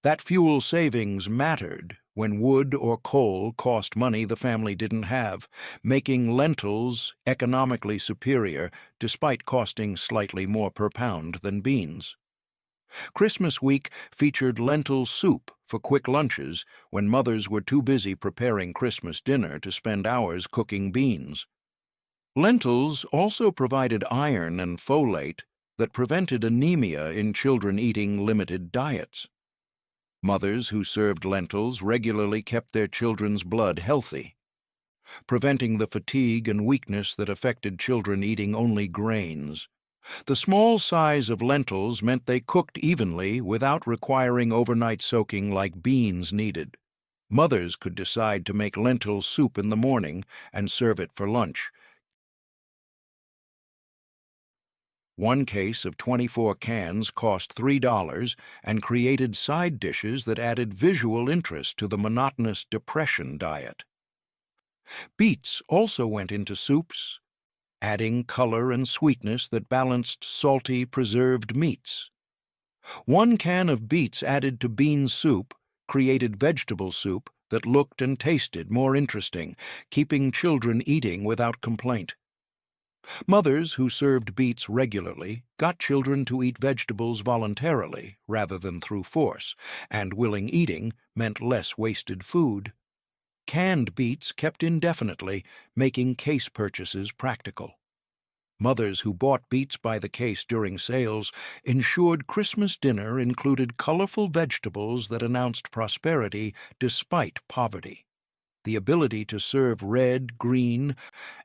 That fuel savings mattered when wood or coal cost money the family didn't have, making lentils economically superior despite costing slightly more per pound than beans. Christmas week featured lentil soup for quick lunches when mothers were too busy preparing Christmas dinner to spend hours cooking beans. Lentils also provided iron and folate that prevented anemia in children eating limited diets. Mothers who served lentils regularly kept their children's blood healthy, preventing the fatigue and weakness that affected children eating only grains. The small size of lentils meant they cooked evenly without requiring overnight soaking like beans needed. Mothers could decide to make lentil soup in the morning and serve it for lunch. One case of 24 cans cost $3 and created side dishes that added visual interest to the monotonous depression diet. Beets also went into soups, adding color and sweetness that balanced salty, preserved meats. One can of beets added to bean soup created vegetable soup that looked and tasted more interesting, keeping children eating without complaint. Mothers who served beets regularly got children to eat vegetables voluntarily rather than through force, and willing eating meant less wasted food. Canned beets kept indefinitely, making case purchases practical. Mothers who bought beets by the case during sales ensured Christmas dinner included colorful vegetables that announced prosperity despite poverty. The ability to serve red, green,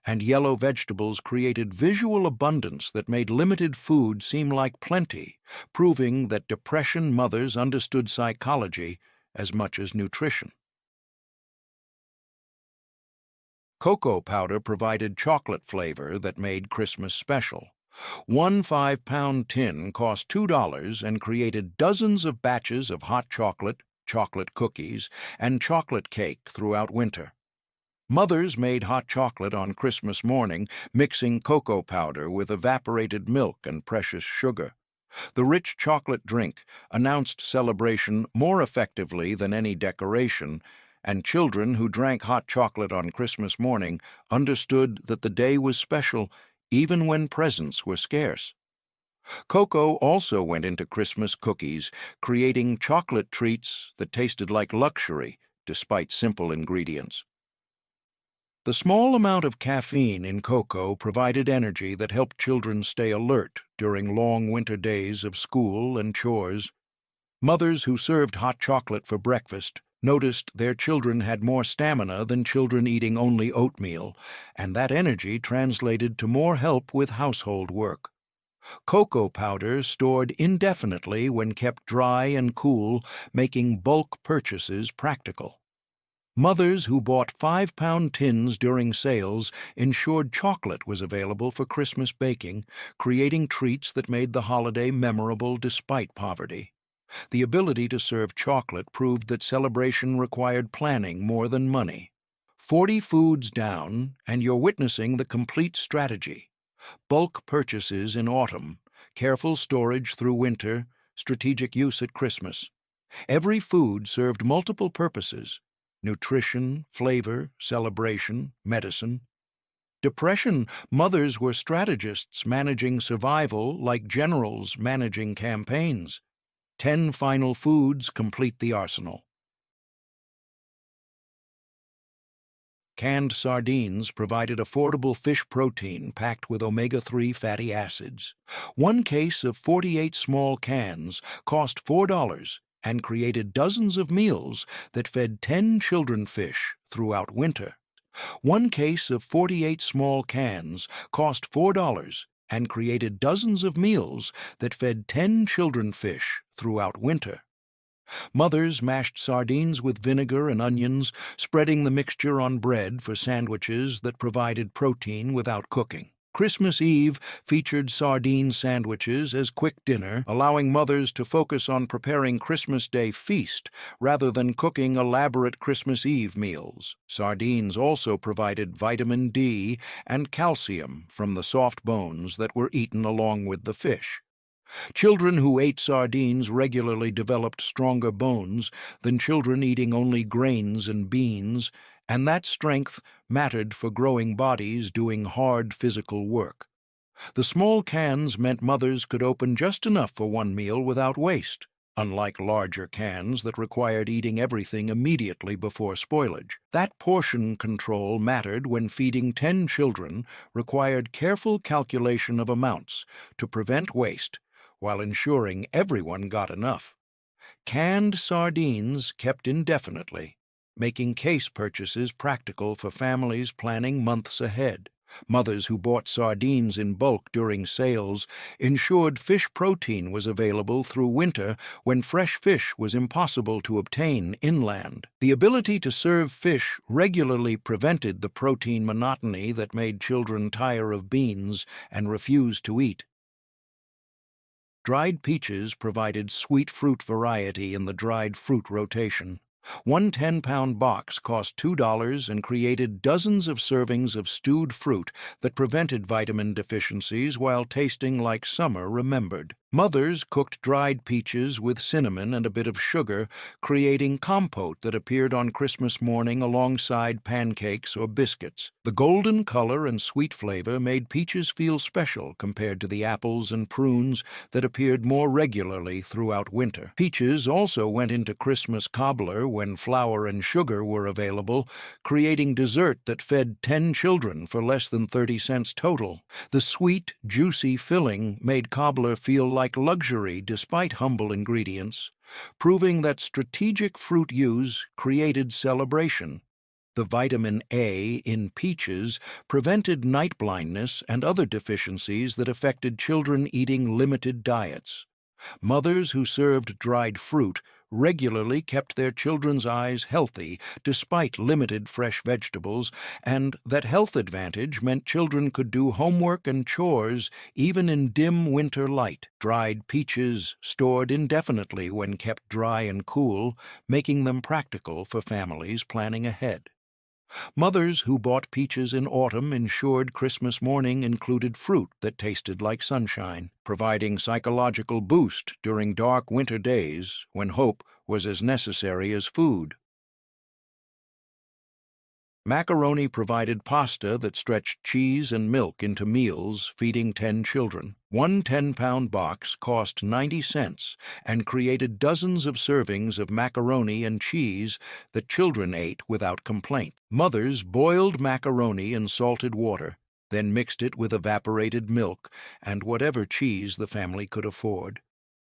and yellow vegetables created visual abundance that made limited food seem like plenty, proving that depression mothers understood psychology as much as nutrition. Cocoa powder provided chocolate flavor that made Christmas special. One 5-pound tin cost $2 and created dozens of batches of hot chocolate, chocolate cookies, and chocolate cake throughout winter. Mothers made hot chocolate on Christmas morning, mixing cocoa powder with evaporated milk and precious sugar. The rich chocolate drink announced celebration more effectively than any decoration, and children who drank hot chocolate on Christmas morning understood that the day was special even when presents were scarce. Cocoa also went into Christmas cookies, creating chocolate treats that tasted like luxury despite simple ingredients. The small amount of caffeine in cocoa provided energy that helped children stay alert during long winter days of school and chores. Mothers who served hot chocolate for breakfast noticed their children had more stamina than children eating only oatmeal, and that energy translated to more help with household work. Cocoa powder stored indefinitely when kept dry and cool, making bulk purchases practical. Mothers who bought 5-pound tins during sales ensured chocolate was available for Christmas baking, creating treats that made the holiday memorable despite poverty. The ability to serve chocolate proved that celebration required planning more than money. 40 foods down, and you're witnessing the complete strategy. Bulk purchases in autumn, careful storage through winter, strategic use at Christmas. Every food served multiple purposes: nutrition, flavor, celebration, medicine. Depression, mothers were strategists managing survival like generals managing campaigns. 10 final foods complete the arsenal. Canned sardines provided affordable fish protein packed with omega-3 fatty acids. One case of 48 small cans cost $4 and created dozens of meals that fed 10 children fish throughout winter. One case of 48 small cans cost $4 and created dozens of meals that fed 10 children fish throughout winter. Mothers mashed sardines with vinegar and onions, spreading the mixture on bread for sandwiches that provided protein without cooking. Christmas Eve featured sardine sandwiches as quick dinner, allowing mothers to focus on preparing Christmas Day feast rather than cooking elaborate Christmas Eve meals. Sardines also provided vitamin D and calcium from the soft bones that were eaten along with the fish. Children who ate sardines regularly developed stronger bones than children eating only grains and beans, and that strength mattered for growing bodies doing hard physical work. The small cans meant mothers could open just enough for one meal without waste, unlike larger cans that required eating everything immediately before spoilage. That portion control mattered when feeding 10 children required careful calculation of amounts to prevent waste, while ensuring everyone got enough. Canned sardines kept indefinitely, making case purchases practical for families planning months ahead. Mothers who bought sardines in bulk during sales ensured fish protein was available through winter when fresh fish was impossible to obtain inland. The ability to serve fish regularly prevented the protein monotony that made children tire of beans and refuse to eat. Dried peaches provided sweet fruit variety in the dried fruit rotation. One 10-pound box cost $2 and created dozens of servings of stewed fruit that prevented vitamin deficiencies while tasting like summer remembered. Mothers cooked dried peaches with cinnamon and a bit of sugar, creating compote that appeared on Christmas morning alongside pancakes or biscuits. The golden color and sweet flavor made peaches feel special compared to the apples and prunes that appeared more regularly throughout winter. Peaches also went into Christmas cobbler when flour and sugar were available, creating dessert that fed 10 children for less than 30 cents total. The sweet, juicy filling made cobbler feel like luxury despite humble ingredients, proving that strategic fruit use created celebration. The vitamin A in peaches prevented night blindness and other deficiencies that affected children eating limited diets. Mothers who served dried fruit regularly kept their children's eyes healthy despite limited fresh vegetables, and that health advantage meant children could do homework and chores even in dim winter light. Dried peaches stored indefinitely when kept dry and cool, making them practical for families planning ahead. Mothers who bought peaches in autumn ensured Christmas morning included fruit that tasted like sunshine, providing psychological boost during dark winter days when hope was as necessary as food. Macaroni provided pasta that stretched cheese and milk into meals, feeding 10 children. One 10-pound box cost 90 cents and created dozens of servings of macaroni and cheese that children ate without complaint. Mothers boiled macaroni in salted water, then mixed it with evaporated milk and whatever cheese the family could afford.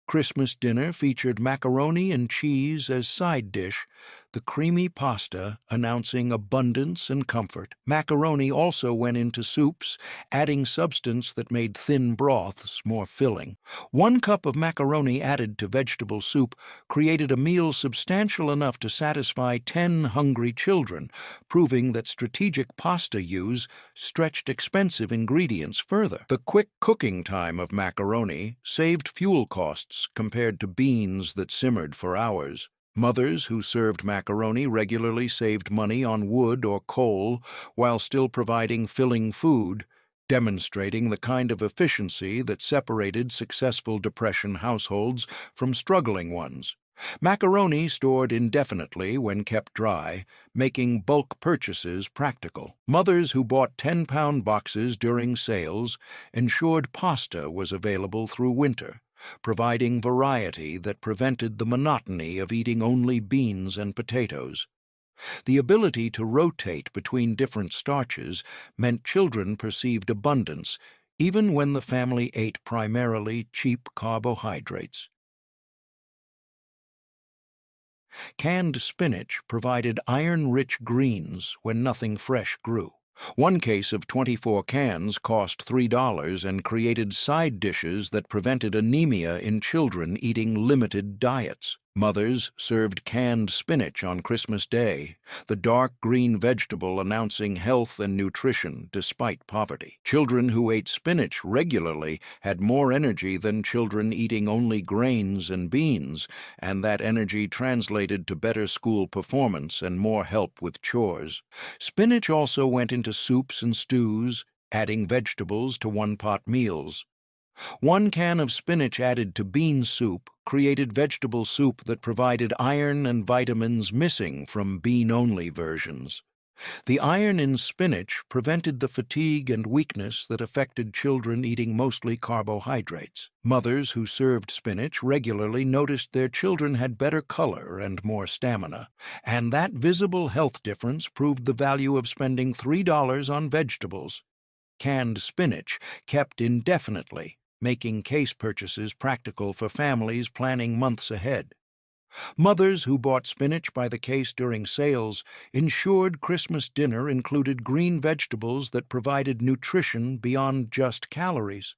Christmas dinner featured macaroni and cheese as side dish, the creamy pasta announcing abundance and comfort. Macaroni also went into soups, adding substance that made thin broths more filling. 1 cup of macaroni added to vegetable soup created a meal substantial enough to satisfy 10 hungry children, proving that strategic pasta use stretched expensive ingredients further. The quick cooking time of macaroni saved fuel costs compared to beans that simmered for hours. Mothers who served macaroni regularly saved money on wood or coal while still providing filling food, demonstrating the kind of efficiency that separated successful Depression households from struggling ones. Macaroni stored indefinitely when kept dry, making bulk purchases practical. Mothers who bought 10-pound boxes during sales ensured pasta was available through winter, providing variety that prevented the monotony of eating only beans and potatoes. The ability to rotate between different starches meant children perceived abundance, even when the family ate primarily cheap carbohydrates. Canned spinach provided iron-rich greens when nothing fresh grew. 1 case of 24 cans cost $3 and created side dishes that prevented anemia in children eating limited diets. Mothers served canned spinach on Christmas Day, the dark green vegetable announcing health and nutrition despite poverty. Children who ate spinach regularly had more energy than children eating only grains and beans, and that energy translated to better school performance and more help with chores. Spinach also went into soups and stews, adding vegetables to one-pot meals. 1 can of spinach added to bean soup created vegetable soup that provided iron and vitamins missing from bean-only versions. The iron in spinach prevented the fatigue and weakness that affected children eating mostly carbohydrates. Mothers who served spinach regularly noticed their children had better color and more stamina, and that visible health difference proved the value of spending $3 on vegetables. Canned spinach kept indefinitely, making case purchases practical for families planning months ahead. Mothers who bought spinach by the case during sales ensured Christmas dinner included green vegetables that provided nutrition beyond just calories.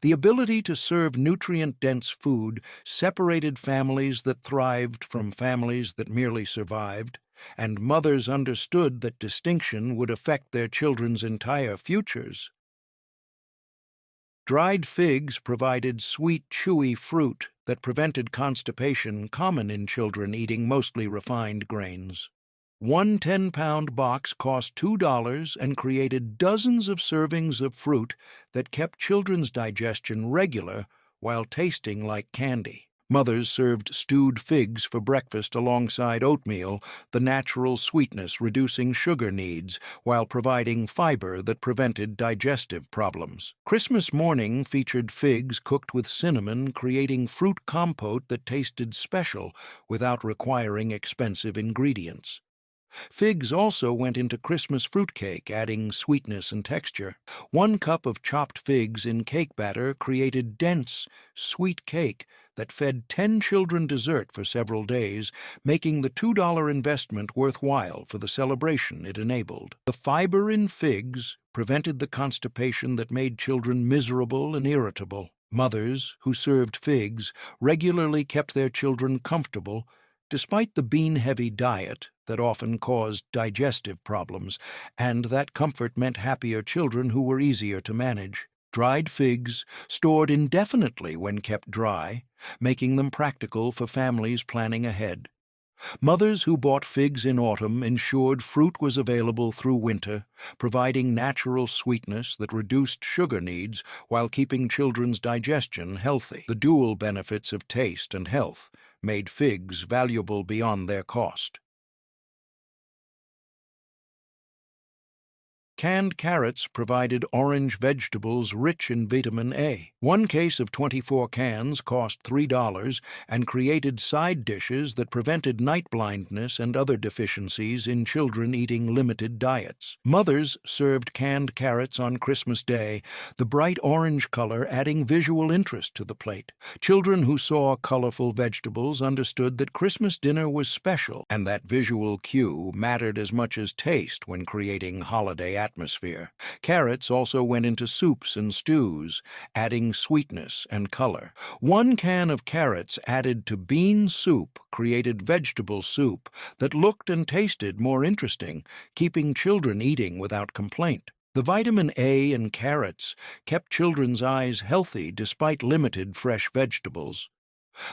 The ability to serve nutrient-dense food separated families that thrived from families that merely survived, and mothers understood that distinction would affect their children's entire futures. Dried figs provided sweet, chewy fruit that prevented constipation common in children eating mostly refined grains. 1 10-pound box cost $2 and created dozens of servings of fruit that kept children's digestion regular while tasting like candy. Mothers served stewed figs for breakfast alongside oatmeal, the natural sweetness reducing sugar needs while providing fiber that prevented digestive problems. Christmas morning featured figs cooked with cinnamon, creating fruit compote that tasted special without requiring expensive ingredients. Figs also went into Christmas fruitcake, adding sweetness and texture. 1 cup of chopped figs in cake batter created dense, sweet cake that fed 10 children dessert for several days, making the $2 investment worthwhile for the celebration it enabled. The fiber in figs prevented the constipation that made children miserable and irritable. Mothers who served figs regularly kept their children comfortable despite the bean-heavy diet that often caused digestive problems, and that comfort meant happier children who were easier to manage. Dried figs stored indefinitely when kept dry, making them practical for families planning ahead. Mothers who bought figs in autumn ensured fruit was available through winter, providing natural sweetness that reduced sugar needs while keeping children's digestion healthy. The dual benefits of taste and health made figs valuable beyond their cost. Canned carrots provided orange vegetables rich in vitamin A. One case of 24 cans cost $3 and created side dishes that prevented night blindness and other deficiencies in children eating limited diets. Mothers served canned carrots on Christmas Day, the bright orange color adding visual interest to the plate. Children who saw colorful vegetables understood that Christmas dinner was special, and that visual cue mattered as much as taste when creating holiday atmosphere. Carrots also went into soups and stews, adding sweetness and color. One can of carrots added to bean soup created vegetable soup that looked and tasted more interesting, keeping children eating without complaint. The vitamin A in carrots kept children's eyes healthy despite limited fresh vegetables.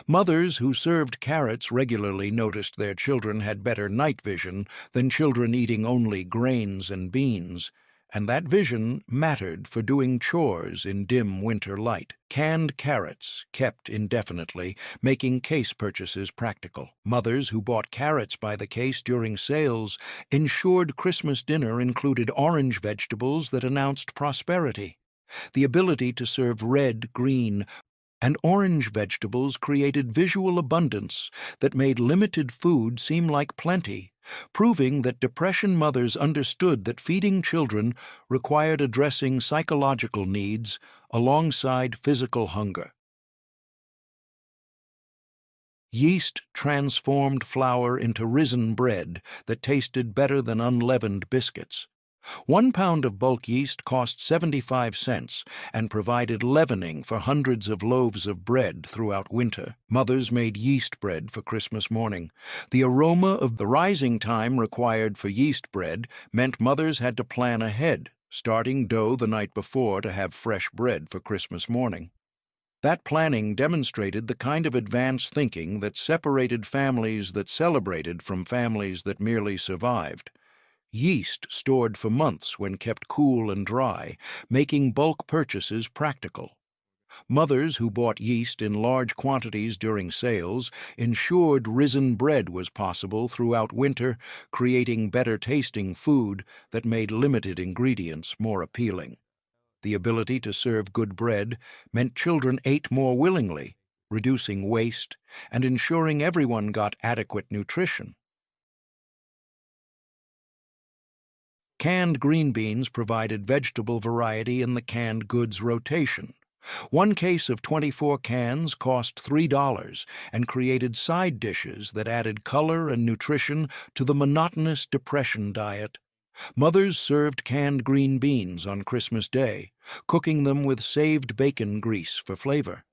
Mothers who served carrots regularly noticed their children had better night vision than children eating only grains and beans, and that vision mattered for doing chores in dim winter light. Canned carrots kept indefinitely, making case purchases practical. Mothers who bought carrots by the case during sales ensured Christmas dinner included orange vegetables that announced prosperity. The ability to serve red, green, and orange vegetables created visual abundance that made limited food seem like plenty, proving that Depression mothers understood that feeding children required addressing psychological needs alongside physical hunger. Yeast transformed flour into risen bread that tasted better than unleavened biscuits. 1 pound of bulk yeast cost 75 cents and provided leavening for hundreds of loaves of bread throughout winter. Mothers made yeast bread for Christmas morning. The aroma of the rising time required for yeast bread meant mothers had to plan ahead, starting dough the night before to have fresh bread for Christmas morning. That planning demonstrated the kind of advanced thinking that separated families that celebrated from families that merely survived. Yeast stored for months when kept cool and dry, making bulk purchases practical. Mothers who bought yeast in large quantities during sales ensured risen bread was possible throughout winter, creating better-tasting food that made limited ingredients more appealing. The ability to serve good bread meant children ate more willingly, reducing waste and ensuring everyone got adequate nutrition. Canned green beans provided vegetable variety in the canned goods rotation. One case of 24 cans cost $3 and created side dishes that added color and nutrition to the monotonous Depression diet. Mothers served canned green beans on Christmas Day, cooking them with saved bacon grease for flavor.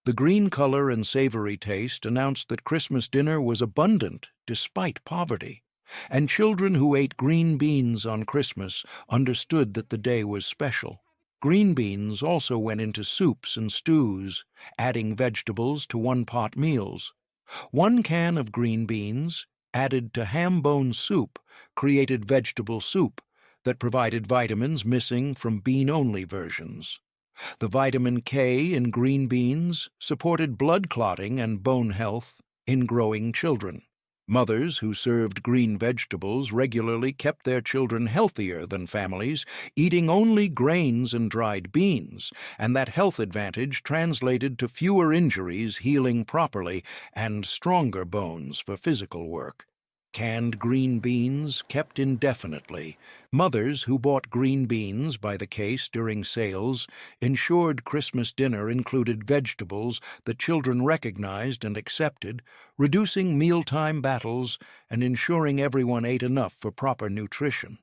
The green color and savory taste announced that Christmas dinner was abundant despite poverty. And children who ate green beans on Christmas understood that the day was special. Green beans also went into soups and stews, adding vegetables to one-pot meals. 1 can of green beans, added to ham bone soup, created vegetable soup that provided vitamins missing from bean-only versions. The vitamin K in green beans supported blood clotting and bone health in growing children. Mothers who served green vegetables regularly kept their children healthier than families eating only grains and dried beans, and that health advantage translated to fewer injuries healing properly and stronger bones for physical work. Canned green beans kept indefinitely. Mothers who bought green beans by the case during sales ensured Christmas dinner included vegetables that children recognized and accepted, reducing mealtime battles and ensuring everyone ate enough for proper nutrition.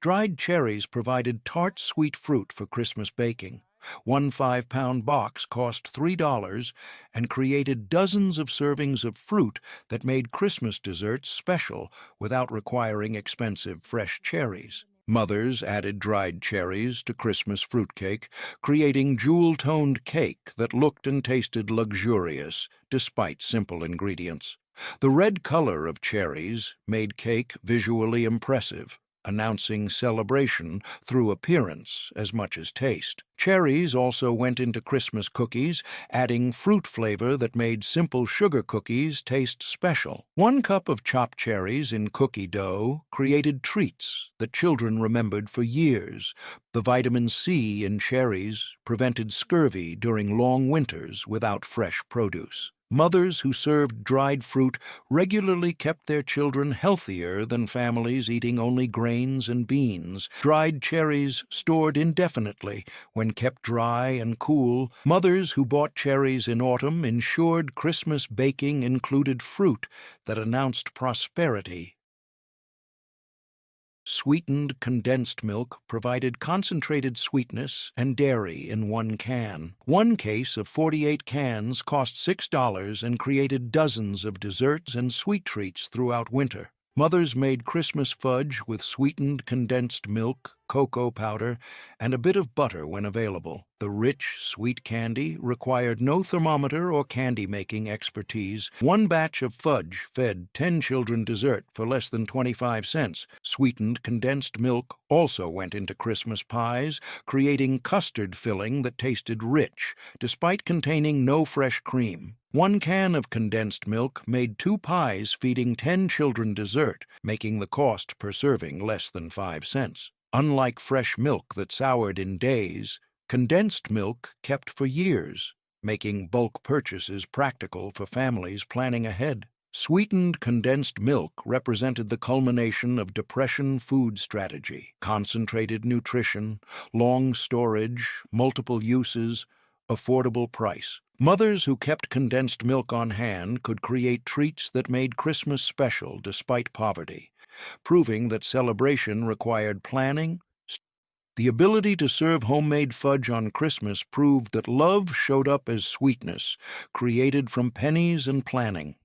Dried cherries provided tart sweet fruit for Christmas baking. 1 5-pound box cost $3 and created dozens of servings of fruit that made Christmas desserts special without requiring expensive fresh cherries. Mothers added dried cherries to Christmas fruitcake, creating jewel-toned cake that looked and tasted luxurious despite simple ingredients. The red color of cherries made cake visually impressive. announcing celebration through appearance as much as taste. Cherries also went into Christmas cookies, adding fruit flavor that made simple sugar cookies taste special. 1 cup of chopped cherries in cookie dough created treats that children remembered for years. The vitamin C in cherries prevented scurvy during long winters without fresh produce. Mothers who served dried fruit regularly kept their children healthier than families eating only grains and beans. Dried cherries stored indefinitely when kept dry and cool. Mothers who bought cherries in autumn ensured Christmas baking included fruit that announced prosperity. Sweetened condensed milk provided concentrated sweetness and dairy in 1 can. 1 case of 48 cans cost $6 and created dozens of desserts and sweet treats throughout winter. Mothers made Christmas fudge with sweetened condensed milk, cocoa powder, and a bit of butter when available. The rich, sweet candy required no thermometer or candy-making expertise. 1 batch of fudge fed 10 children dessert for less than 25 cents. Sweetened condensed milk also went into Christmas pies, creating custard filling that tasted rich, despite containing no fresh cream. 1 can of condensed milk made 2 pies feeding 10 children dessert, making the cost per serving less than 5 cents. Unlike fresh milk that soured in days, condensed milk kept for years, making bulk purchases practical for families planning ahead. Sweetened condensed milk represented the culmination of Depression food strategy: concentrated nutrition, long storage, multiple uses, affordable price. Mothers who kept condensed milk on hand could create treats that made Christmas special despite poverty, proving that celebration required planning. The ability to serve homemade fudge on Christmas proved that love showed up as sweetness, created from pennies and planning.